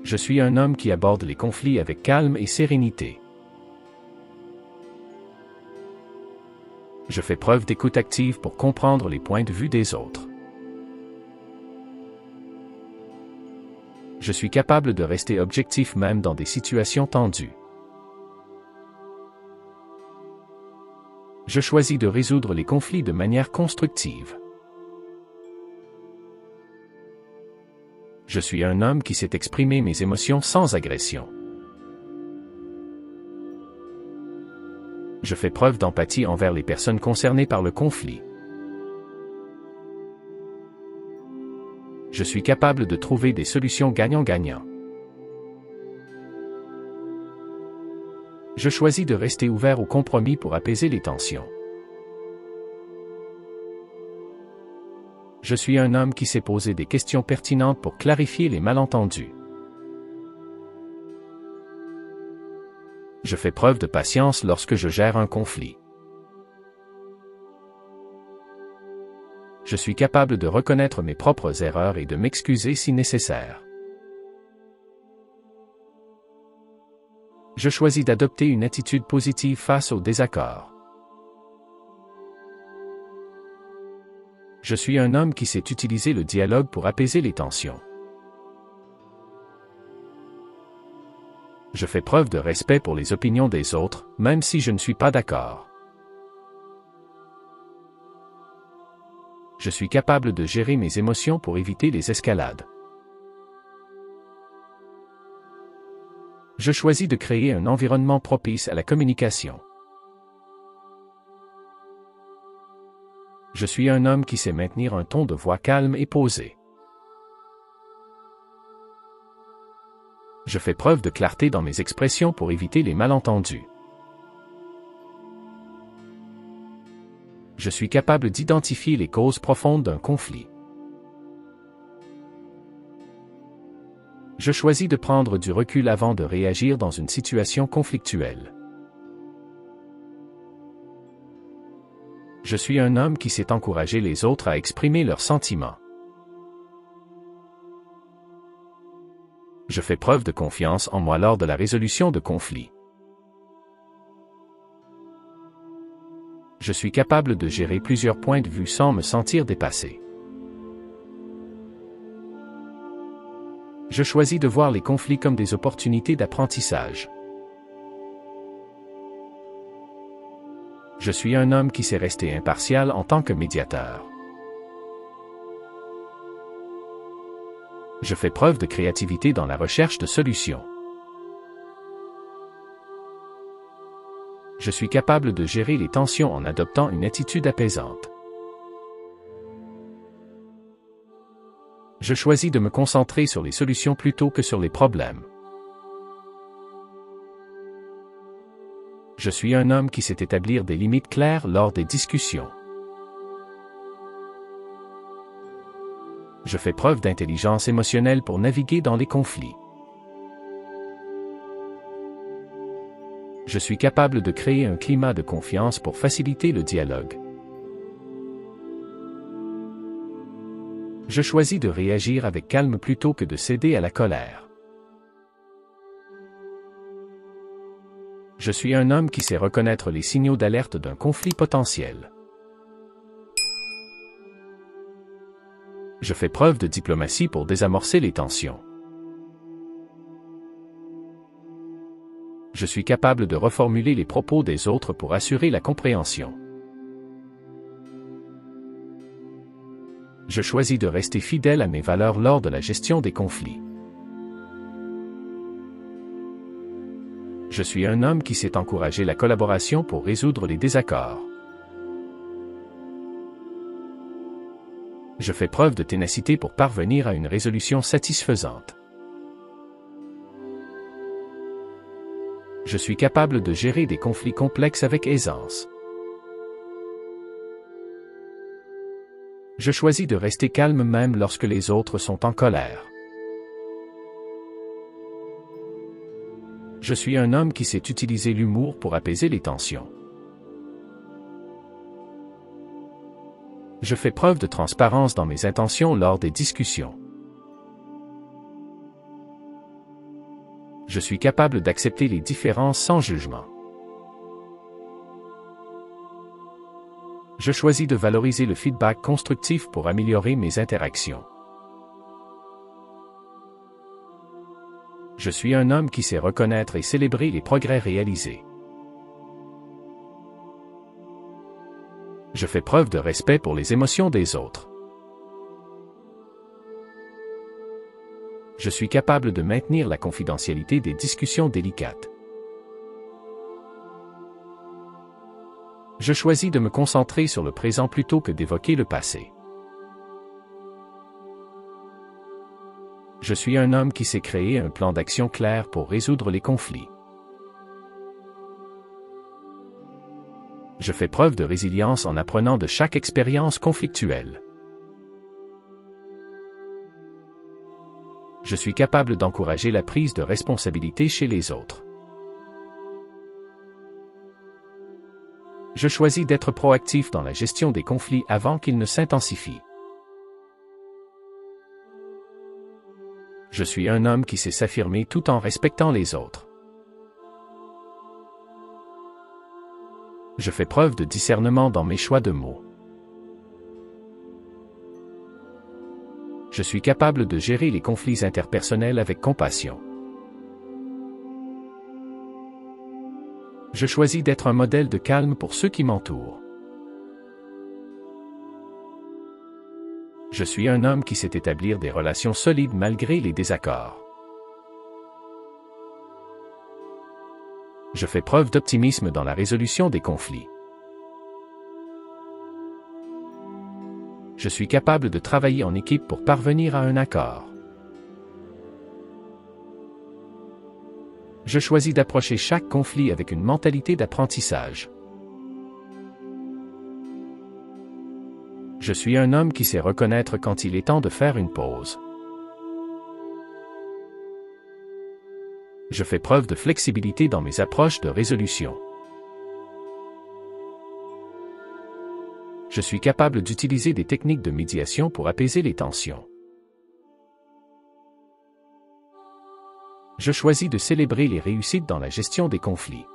Je suis un homme qui aborde les conflits avec calme et sérénité. Je fais preuve d'écoute active pour comprendre les points de vue des autres. Je suis capable de rester objectif même dans des situations tendues. Je choisis de résoudre les conflits de manière constructive. Je suis un homme qui sait exprimer mes émotions sans agression. Je fais preuve d'empathie envers les personnes concernées par le conflit. Je suis capable de trouver des solutions gagnant-gagnant. Je choisis de rester ouvert au compromis pour apaiser les tensions. Je suis un homme qui sait poser des questions pertinentes pour clarifier les malentendus. Je fais preuve de patience lorsque je gère un conflit. Je suis capable de reconnaître mes propres erreurs et de m'excuser si nécessaire. Je choisis d'adopter une attitude positive face aux désaccords. Je suis un homme qui sait utiliser le dialogue pour apaiser les tensions. Je fais preuve de respect pour les opinions des autres, même si je ne suis pas d'accord. Je suis capable de gérer mes émotions pour éviter les escalades. Je choisis de créer un environnement propice à la communication. Je suis un homme qui sait maintenir un ton de voix calme et posé. Je fais preuve de clarté dans mes expressions pour éviter les malentendus. Je suis capable d'identifier les causes profondes d'un conflit. Je choisis de prendre du recul avant de réagir dans une situation conflictuelle. Je suis un homme qui sait encourager les autres à exprimer leurs sentiments. Je fais preuve de confiance en moi lors de la résolution de conflits. Je suis capable de gérer plusieurs points de vue sans me sentir dépassé. Je choisis de voir les conflits comme des opportunités d'apprentissage. Je suis un homme qui sait rester impartial en tant que médiateur. Je fais preuve de créativité dans la recherche de solutions. Je suis capable de gérer les tensions en adoptant une attitude apaisante. Je choisis de me concentrer sur les solutions plutôt que sur les problèmes. Je suis un homme qui sait établir des limites claires lors des discussions. Je fais preuve d'intelligence émotionnelle pour naviguer dans les conflits. Je suis capable de créer un climat de confiance pour faciliter le dialogue. Je choisis de réagir avec calme plutôt que de céder à la colère. Je suis un homme qui sait reconnaître les signaux d'alerte d'un conflit potentiel. Je fais preuve de diplomatie pour désamorcer les tensions. Je suis capable de reformuler les propos des autres pour assurer la compréhension. Je choisis de rester fidèle à mes valeurs lors de la gestion des conflits. Je suis un homme qui sait encourager la collaboration pour résoudre les désaccords. Je fais preuve de ténacité pour parvenir à une résolution satisfaisante. Je suis capable de gérer des conflits complexes avec aisance. Je choisis de rester calme même lorsque les autres sont en colère. Je suis un homme qui sait utiliser l'humour pour apaiser les tensions. Je fais preuve de transparence dans mes intentions lors des discussions. Je suis capable d'accepter les différences sans jugement. Je choisis de valoriser le feedback constructif pour améliorer mes interactions. Je suis un homme qui sait reconnaître et célébrer les progrès réalisés. Je fais preuve de respect pour les émotions des autres. Je suis capable de maintenir la confidentialité des discussions délicates. Je choisis de me concentrer sur le présent plutôt que d'évoquer le passé. Je suis un homme qui sait créer un plan d'action clair pour résoudre les conflits. Je fais preuve de résilience en apprenant de chaque expérience conflictuelle. Je suis capable d'encourager la prise de responsabilité chez les autres. Je choisis d'être proactif dans la gestion des conflits avant qu'ils ne s'intensifient. Je suis un homme qui sait s'affirmer tout en respectant les autres. Je fais preuve de discernement dans mes choix de mots. Je suis capable de gérer les conflits interpersonnels avec compassion. Je choisis d'être un modèle de calme pour ceux qui m'entourent. Je suis un homme qui sait établir des relations solides malgré les désaccords. Je fais preuve d'optimisme dans la résolution des conflits. Je suis capable de travailler en équipe pour parvenir à un accord. Je choisis d'approcher chaque conflit avec une mentalité d'apprentissage. Je suis un homme qui sait reconnaître quand il est temps de faire une pause. Je fais preuve de flexibilité dans mes approches de résolution. Je suis capable d'utiliser des techniques de médiation pour apaiser les tensions. Je choisis de célébrer les réussites dans la gestion des conflits.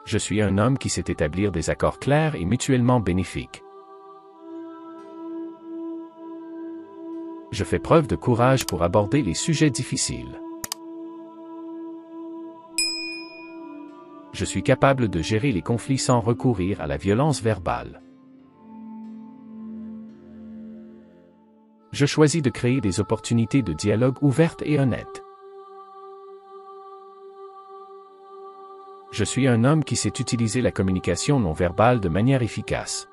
Je suis un homme qui sait établir des accords clairs et mutuellement bénéfiques. Je fais preuve de courage pour aborder les sujets difficiles. Je suis capable de gérer les conflits sans recourir à la violence verbale. Je choisis de créer des opportunités de dialogue ouvertes et honnêtes. Je suis un homme qui sait utiliser la communication non verbale de manière efficace.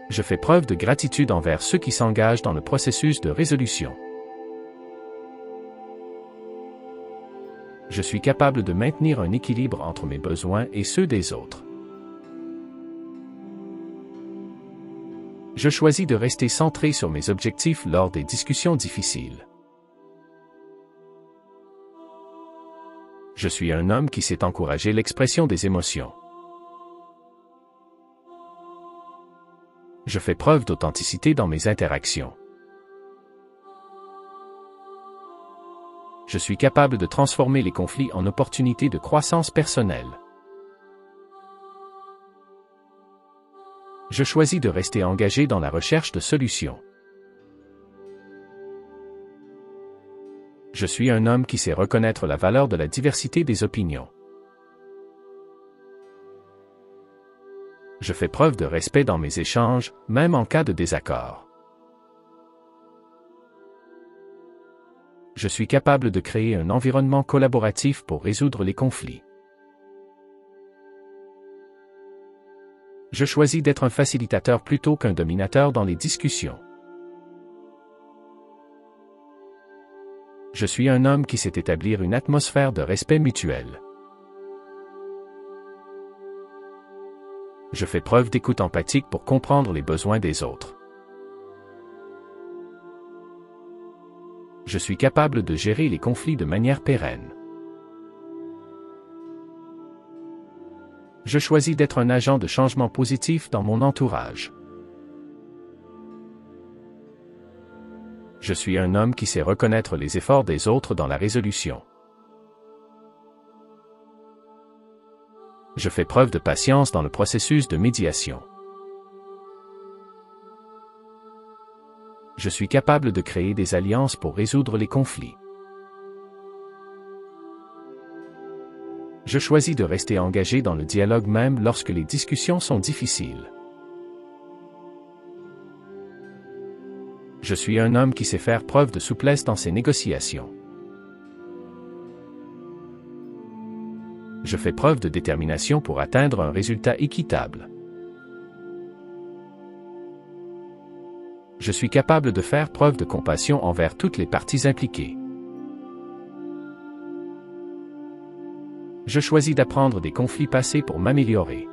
Je fais preuve de gratitude envers ceux qui s'engagent dans le processus de résolution. Je suis capable de maintenir un équilibre entre mes besoins et ceux des autres. Je choisis de rester centré sur mes objectifs lors des discussions difficiles. Je suis un homme qui sait encourager l'expression des émotions. Je fais preuve d'authenticité dans mes interactions. Je suis capable de transformer les conflits en opportunités de croissance personnelle. Je choisis de rester engagé dans la recherche de solutions. Je suis un homme qui sait reconnaître la valeur de la diversité des opinions. Je fais preuve de respect dans mes échanges, même en cas de désaccord. Je suis capable de créer un environnement collaboratif pour résoudre les conflits. Je choisis d'être un facilitateur plutôt qu'un dominateur dans les discussions. Je suis un homme qui sait établir une atmosphère de respect mutuel. Je fais preuve d'écoute empathique pour comprendre les besoins des autres. Je suis capable de gérer les conflits de manière pérenne. Je choisis d'être un agent de changement positif dans mon entourage. Je suis un homme qui sait reconnaître les efforts des autres dans la résolution. Je fais preuve de patience dans le processus de médiation. Je suis capable de créer des alliances pour résoudre les conflits. Je choisis de rester engagé dans le dialogue même lorsque les discussions sont difficiles. Je suis un homme qui sait faire preuve de souplesse dans ses négociations. Je fais preuve de détermination pour atteindre un résultat équitable. Je suis capable de faire preuve de compassion envers toutes les parties impliquées. Je choisis d'apprendre des conflits passés pour m'améliorer.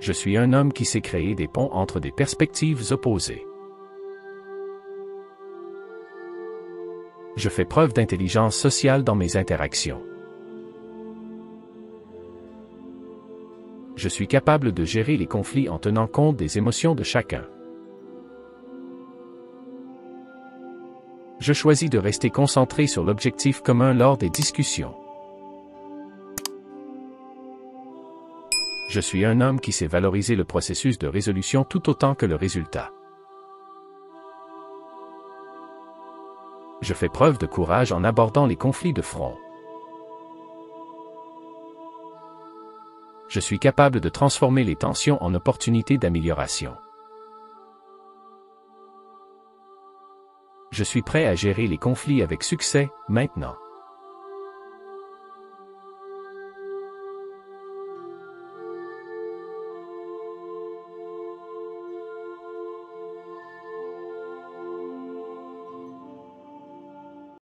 Je suis un homme qui sait créer des ponts entre des perspectives opposées. Je fais preuve d'intelligence sociale dans mes interactions. Je suis capable de gérer les conflits en tenant compte des émotions de chacun. Je choisis de rester concentré sur l'objectif commun lors des discussions. Je suis un homme qui sait valoriser le processus de résolution tout autant que le résultat. Je fais preuve de courage en abordant les conflits de front. Je suis capable de transformer les tensions en opportunités d'amélioration. Je suis prêt à gérer les conflits avec succès, maintenant.